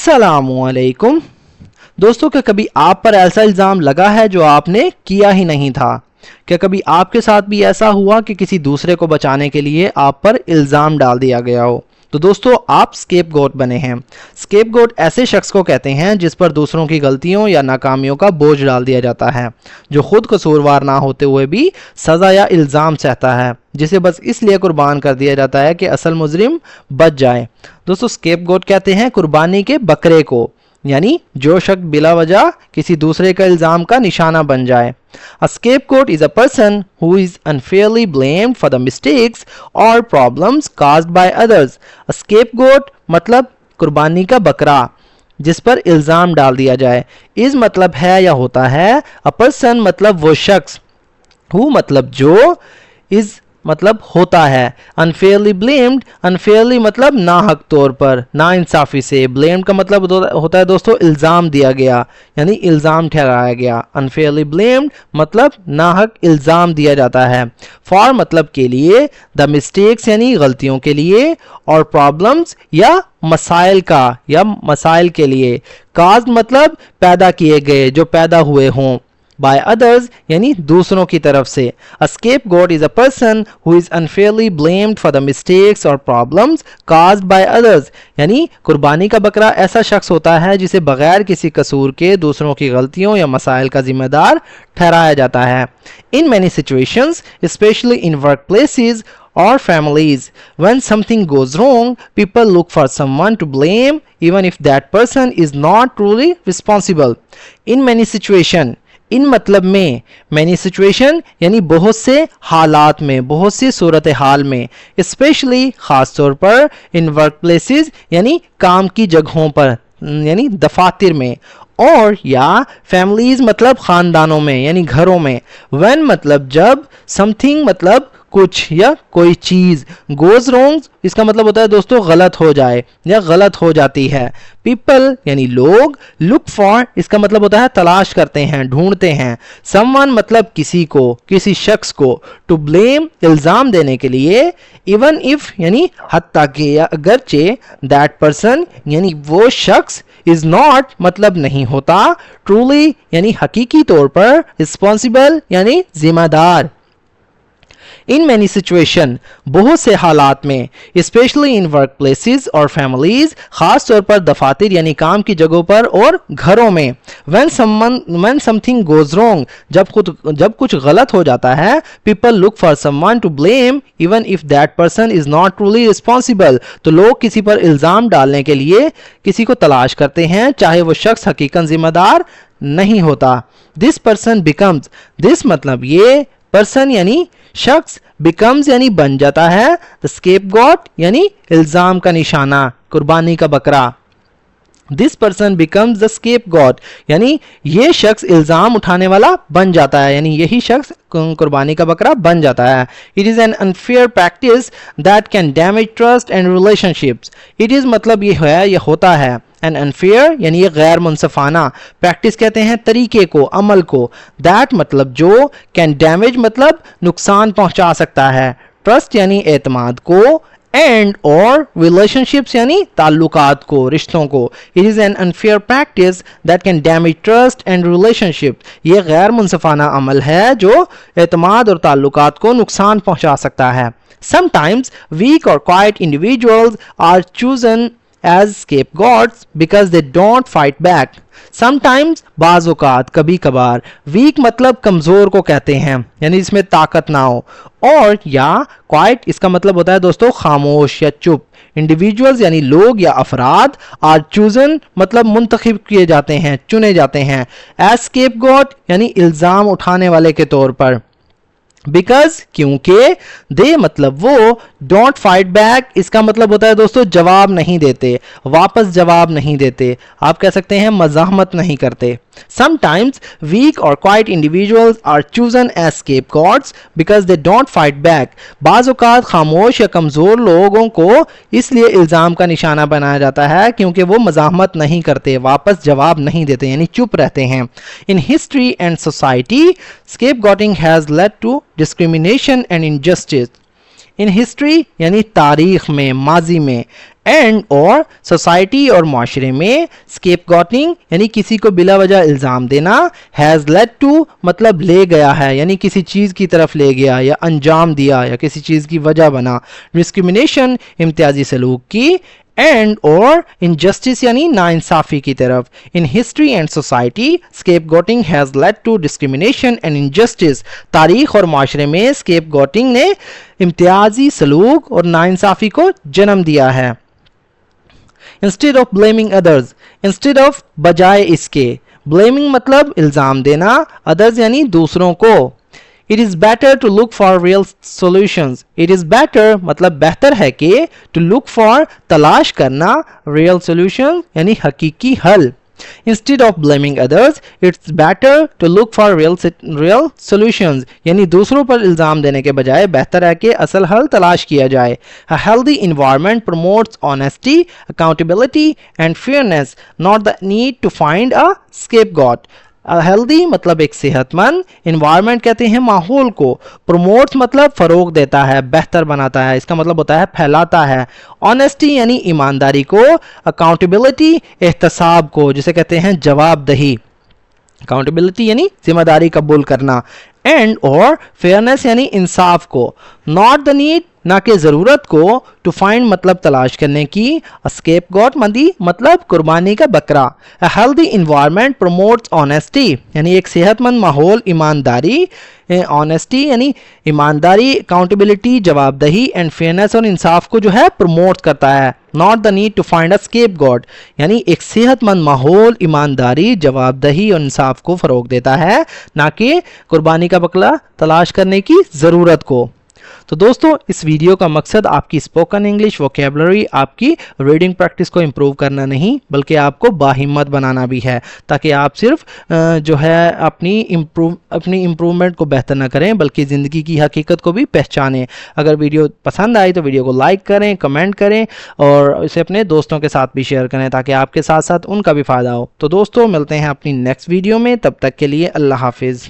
अस्सलामुअलैकुम। दोस्तों, क्या कभी आप पर ऐसा इल्ज़ाम लगा है जो आपने किया ही नहीं था? क्या कभी आपके साथ भी ऐसा हुआ कि किसी दूसरे को बचाने के लिए आप पर इल्ज़ाम डाल दिया गया हो? तो दोस्तों, आप स्केपगोट बने हैं। स्केपगोट ऐसे शख्स को कहते हैं जिस पर दूसरों की गलतियों या नाकामियों का बोझ डाल दिया जाता है, जो खुद कसूरवार ना होते हुए भी सज़ा या इल्ज़ाम सहता है, जिसे बस इसलिए कुर्बान कर दिया जाता है कि असल मुजरिम बच जाए। दोस्तों, स्केपगोट कहते हैं कुर्बानी के बकरे को, यानी जो शख्स बिला वजह किसी दूसरे का इल्ज़ाम का निशाना बन जाए। A scapegoat is a person who is unfairly blamed for the mistakes or problems caused by others. A scapegoat मतलब कुर्बानी का बकरा जिस पर इल्ज़ाम डाल दिया जाए। इस मतलब है या होता है, a person मतलब वो शख्स, who मतलब जो, is मतलब होता है, अनफेयरली ब्लेम्ड, अनफेयरली मतलब नाहक तौर पर, नाइंसाफ़ी से। ब्लेम्ड का मतलब होता है दोस्तों इल्ज़ाम दिया गया, यानी इल्ज़ाम ठहराया गया। अनफेयरली ब्लेम्ड मतलब नाहक इल्ज़ाम दिया जाता है। फॉर मतलब के लिए, द मिस्टेक्स यानी गलतियों के लिए, और प्रॉब्लम्स या मसाइल का या मसाइल के लिए। काज़्ड मतलब पैदा किए गए, जो पैदा हुए हों। by others यानी दूसरों की तरफ से। A scapegoat is a person who is unfairly blamed for the mistakes or problems caused by others यानी कुर्बानी का बकरा ऐसा शख्स होता है जिसे बगैर किसी कसूर के दूसरों की गलतियों या मसाइल का जिम्मेदार ठहराया जाता है। In many situations, especially in workplaces or families, when something goes wrong, people look for someone to blame even if that person is not truly responsible. In many situations, इन मतलब में, मैनी सिचुएशन यानी बहुत से हालात में, बहुत सी सूरत हाल में, specially ख़ास तौर पर, इन वर्क प्लेसेस यानी काम की जगहों पर, यानी दफातर में, और या फैमिलीज मतलब ख़ानदानों में यानी घरों में। व्हेन मतलब जब, समथिंग मतलब कुछ या कोई चीज़, गोज रॉन्ग इसका मतलब होता है दोस्तों गलत हो जाए या गलत हो जाती है। पीपल यानी लोग, लुक फॉर इसका मतलब होता है तलाश करते हैं, ढूंढते हैं। समवन मतलब किसी को, किसी शख्स को। टू ब्लेम इल्ज़ाम देने के लिए। इवन इफ यानी हत्ता कि या अगरचे, दैट पर्सन यानी वो शख्स, इज़ नॉट मतलब नहीं होता, ट्रूली यानी हकीकी तौर पर, रिस्पॉन्सिबल यानी जिम्मेदार। इन मैनी सिचुएशन बहुत से हालात में, स्पेशली इन वर्क प्लेसेस और फैमिलीज ख़ास तौर पर दफातर यानी काम की जगहों पर और घरों में। व्हेन समथिंग गोज रॉन्ग जब कुछ गलत हो जाता है, people look for someone to blame even if that person is not truly responsible तो लोग किसी पर इल्ज़ाम डालने के लिए किसी को तलाश करते हैं, चाहे वो शख्स हकीकन जिम्मेदार नहीं होता। दिस पर्सन बिकम्स, दिस मतलब ये, पर्सन यानी शख्स, बिकम्स यानी बन जाता है, द स्केपगॉट यानी इल्ज़ाम का निशाना, कुर्बानी का बकरा। दिस पर्सन बिकम्स द स्केपगॉट यानी ये शख्स इल्ज़ाम उठाने वाला बन जाता है, यानी यही शख्स कुर्बानी का बकरा बन जाता है। It is an unfair practice that can damage trust and relationships. It is मतलब ये है, ये होता है। एन अनफेयर यानी ये गैर मुनसफाना, प्रैक्टिस कहते हैं तरीके को, अमल को। दैट मतलब जो, कैन डैमेज मतलब नुकसान पहुंचा सकता है, ट्रस्ट यानी एतमाद को, एंड और रिलेशनशिप्स यानी ताल्लुकात को, रिश्तों को। It is an unfair practice that can damage trust and relationship. ये गैर मुनसफाना अमल है जो एतमाद और ताल्लुकात को नुकसान पहुंचा सकता है। Sometimes weak or quiet individuals are chosen as scapegoats because they don't fight back. Sometimes बाज़ औक़ात, कभी कभार। वीक मतलब कमज़ोर को कहते हैं, यानी इसमें ताकत ना हो, और या क्वाइट इसका मतलब होता है दोस्तों खामोश या चुप। इंडिविजुअल्स यानी लोग या अफराद, आर चूजन मतलब मुंतखब किए जाते हैं, चुने जाते हैं, एज स्केपगोट यानी इल्ज़ाम उठाने वाले के तौर पर। बिकॉज क्योंकि, दे मतलब वो, डोंट फाइट बैक इसका मतलब होता है दोस्तों जवाब नहीं देते, वापस जवाब नहीं देते, आप कह सकते हैं मज़ाहमत नहीं करते। Sometimes weak or quiet individuals are chosen as scapegoats because they don't fight back. बाज़ औक़ात खामोश या कमज़ोर लोगों को इसलिए इल्ज़ाम का निशाना बनाया जाता है क्योंकि वो मज़ाहमत नहीं करते, वापस जवाब नहीं देते, यानी चुप रहते हैं। In history and society, scapegoating has led to discrimination and injustice. In history यानी तारीख में, माजी में, एंड और सोसाइटी और माशरे में स्केपगॉटिंग यानी किसी को बिला वजह इल्ज़ाम देना, हैज़ लेड टू मतलब ले गया है यानी किसी चीज़ की तरफ ले गया या अंजाम दिया या किसी चीज़ की वजह बना, डिस्क्रिमिनेशन इम्तियाजी सलूक की, एंड और इनजस्टिस यानी नाइंसाफ़ी की तरफ। In history and society scapegoating has led to discrimination and injustice, तारीख़ और माशरे में स्केपगॉटिंग ने इम्तियाजी सलूक और नाइंसाफ़ी को जन्म दिया है। Instead of blaming others, instead of बजाय इसके, ब्लेमिंग मतलब इल्ज़ाम देना, अदर्स यानी दूसरों को। It is better to look for real solutions, it is better मतलब बेहतर है कि टू लुक फॉर तलाश करना, रियल सोल्यूशन यानी हकीकी हल। Instead of blaming others it's better to look for real solutions यानी दूसरों पर इल्ज़ाम देने के बजाय बेहतर है कि असल हल तलाश किया जाए। A healthy environment promotes honesty, accountability and fairness, not the need to find a scapegoat. Healthy मतलब एक सेहतमंद, इन्वायरमेंट कहते हैं माहौल को, प्रमोट्स मतलब फ़रोग देता है, बेहतर बनाता है, इसका मतलब होता है फैलाता है, ऑनेस्टी यानी ईमानदारी को, अकाउंटेबिलिटी एहतसाब को जिसे कहते हैं जवाबदही, अकाउंटेबिलिटी यानी जिम्मेदारी कबूल करना, एंड और फेयरनेस यानी इंसाफ को, नॉट द नीड ना कि ज़रूरत को, टू फाइंड मतलब तलाश करने की, स्केपगॉट मंदी मतलब कुर्बानी का बकरा। A healthy environment promotes honesty यानी एक सेहतमंद माहौल ईमानदारी, ऑनेस्टी यानी ईमानदारी, अकाउंटेबिलिटी जवाबदही, एंड फेयरनेस और इंसाफ को जो है प्रमोट करता है। Not the need to find a scapegoat यानी एक सेहतमंद माहौल ईमानदारी जवाबदही और इंसाफ को फ़रोग देता है, ना कि कुर्बानी का बकरा तलाश करने की ज़रूरत को। तो दोस्तों इस वीडियो का मकसद आपकी स्पोकन इंग्लिश वोकैबुलरी, आपकी रीडिंग प्रैक्टिस को इम्प्रूव करना नहीं बल्कि आपको बाहिम्मत बनाना भी है, ताकि आप सिर्फ जो है अपनी इम्प्रूवमेंट को बेहतर ना करें बल्कि ज़िंदगी की हकीकत को भी पहचानें। अगर वीडियो पसंद आई तो वीडियो को लाइक करें, कमेंट करें और इसे अपने दोस्तों के साथ भी शेयर करें ताकि आपके साथ साथ उनका भी फ़ायदा हो। तो दोस्तों मिलते हैं अपनी नेक्स्ट वीडियो में, तब तक के लिए अल्लाह हाफिज़।